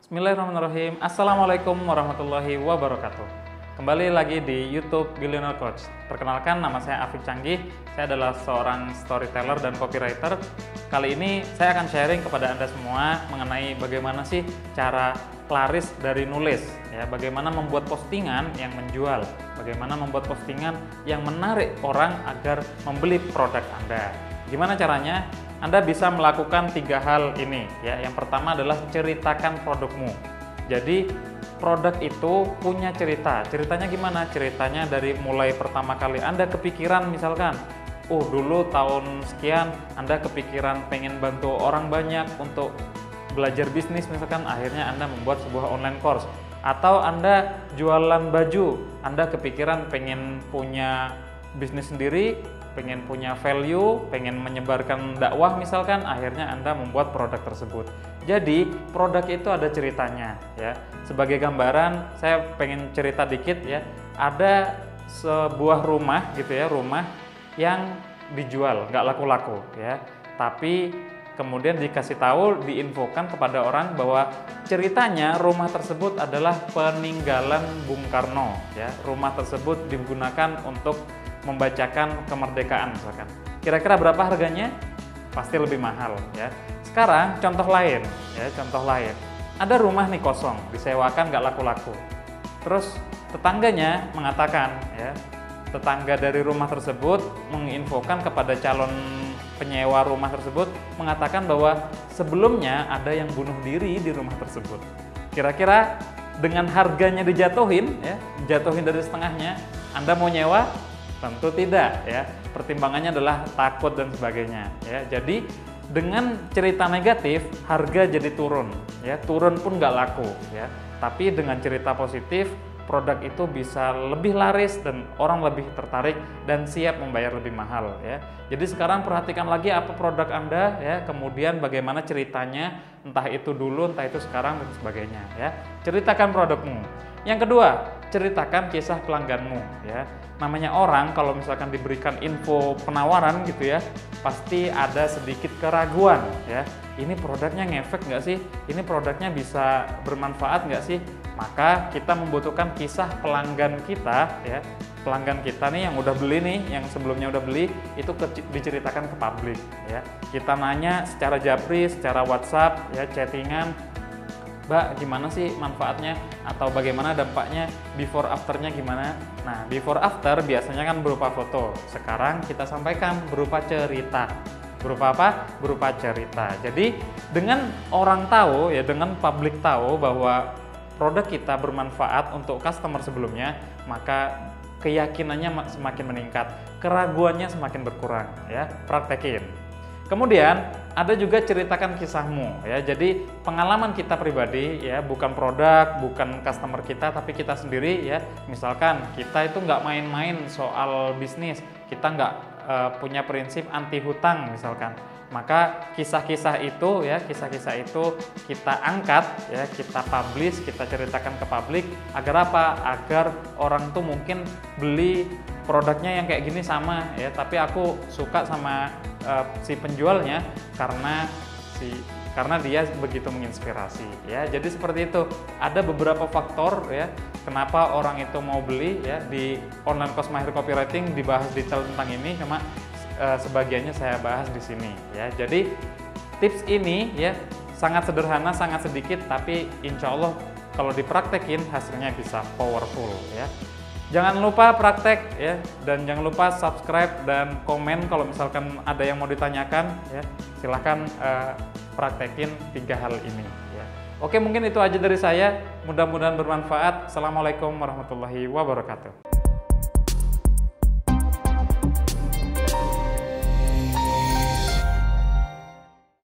Bismillahirrahmanirrahim. Assalamualaikum warahmatullahi wabarakatuh. Kembali lagi di YouTube Billionaire Coach. Perkenalkan, nama saya Afif Canggih. Saya adalah seorang storyteller dan copywriter. Kali ini saya akan sharing kepada Anda semua mengenai bagaimana sih cara laris dari nulis, ya, bagaimana membuat postingan yang menjual, bagaimana membuat postingan yang menarik orang agar membeli produk Anda. Gimana caranya? Anda bisa melakukan 3 hal ini, ya. Yang pertama adalah ceritakan produkmu. Jadi produk itu punya cerita. Ceritanya gimana? Ceritanya dari mulai pertama kali Anda kepikiran, misalkan, dulu tahun sekian Anda kepikiran pengen bantu orang banyak untuk belajar bisnis, misalkan, akhirnya Anda membuat sebuah online course. Atau Anda jualan baju, Anda kepikiran pengen punya bisnis sendiri, pengen punya value, pengen menyebarkan dakwah, misalkan, akhirnya Anda membuat produk tersebut. Jadi produk itu ada ceritanya, ya. Sebagai gambaran, saya pengen cerita dikit, ya. Ada sebuah rumah gitu, ya, rumah yang dijual, nggak laku-laku, ya. Tapi kemudian dikasih tahu, diinfokan kepada orang bahwa ceritanya rumah tersebut adalah peninggalan Bung Karno, ya. Rumah tersebut digunakan untuk membacakan kemerdekaan, misalkan. Kira-kira berapa harganya? Pasti lebih mahal, ya. Sekarang contoh lain, ya, contoh lain. Ada rumah nih kosong, disewakan nggak laku-laku. Terus tetangganya mengatakan, ya, tetangga dari rumah tersebut menginfokan kepada calon penyewa rumah tersebut, mengatakan bahwa sebelumnya ada yang bunuh diri di rumah tersebut. Kira-kira dengan harganya dijatuhin, ya, jatuhin dari setengahnya, Anda mau nyewa? Tentu tidak, ya. Pertimbangannya adalah takut dan sebagainya, ya. Jadi dengan cerita negatif, harga jadi turun, ya. Turun pun nggak laku, ya. Tapi dengan cerita positif, produk itu bisa lebih laris dan orang lebih tertarik dan siap membayar lebih mahal, ya. Jadi sekarang perhatikan lagi apa produk Anda, ya. Kemudian bagaimana ceritanya, entah itu dulu, entah itu sekarang dan sebagainya, ya. Ceritakan produkmu. Yang kedua, ceritakan kisah pelangganmu, ya. Namanya orang kalau misalkan diberikan info penawaran gitu, ya, pasti ada sedikit keraguan, ya. Ini produknya ngefek nggak sih? Ini produknya bisa bermanfaat nggak sih? Maka kita membutuhkan kisah pelanggan kita, ya. Pelanggan kita nih yang udah beli nih, yang sebelumnya udah beli, itu diceritakan ke publik, ya. Kita nanya secara japri, secara WhatsApp, ya, chattingan, Mbak, gimana sih manfaatnya atau bagaimana dampaknya, before afternya gimana. Nah, before after biasanya kan berupa foto. Sekarang kita sampaikan berupa cerita. Berupa apa? Berupa cerita. Jadi dengan orang tahu, ya, dengan publik tahu bahwa produk kita bermanfaat untuk customer sebelumnya, maka keyakinannya semakin meningkat, keraguannya semakin berkurang, ya. Praktekin. Kemudian ada juga ceritakan kisahmu, ya. Jadi pengalaman kita pribadi, ya, bukan produk, bukan customer kita, tapi kita sendiri, ya. Misalkan kita itu nggak main-main soal bisnis, kita nggak punya prinsip anti hutang, misalkan. Maka kisah-kisah itu, ya, kisah-kisah itu kita angkat, ya, kita publish, kita ceritakan ke publik agar apa? Agar orang tuh mungkin beli produknya yang kayak gini sama, ya, tapi aku suka sama si penjualnya karena dia begitu menginspirasi, ya. Jadi seperti itu. Ada beberapa faktor, ya, kenapa orang itu mau beli, ya. Di online course Mahir Copywriting dibahas detail tentang ini, cuma sebagiannya saya bahas di sini, ya. Jadi tips ini, ya, sangat sederhana, sangat sedikit, tapi insya Allah kalau dipraktekin hasilnya bisa powerful, ya. Jangan lupa praktek, ya, dan jangan lupa subscribe dan komen kalau misalkan ada yang mau ditanyakan, ya. Silahkan praktekin 3 hal ini, ya. Oke, mungkin itu aja dari saya. Mudah-mudahan bermanfaat. Assalamualaikum warahmatullahi wabarakatuh.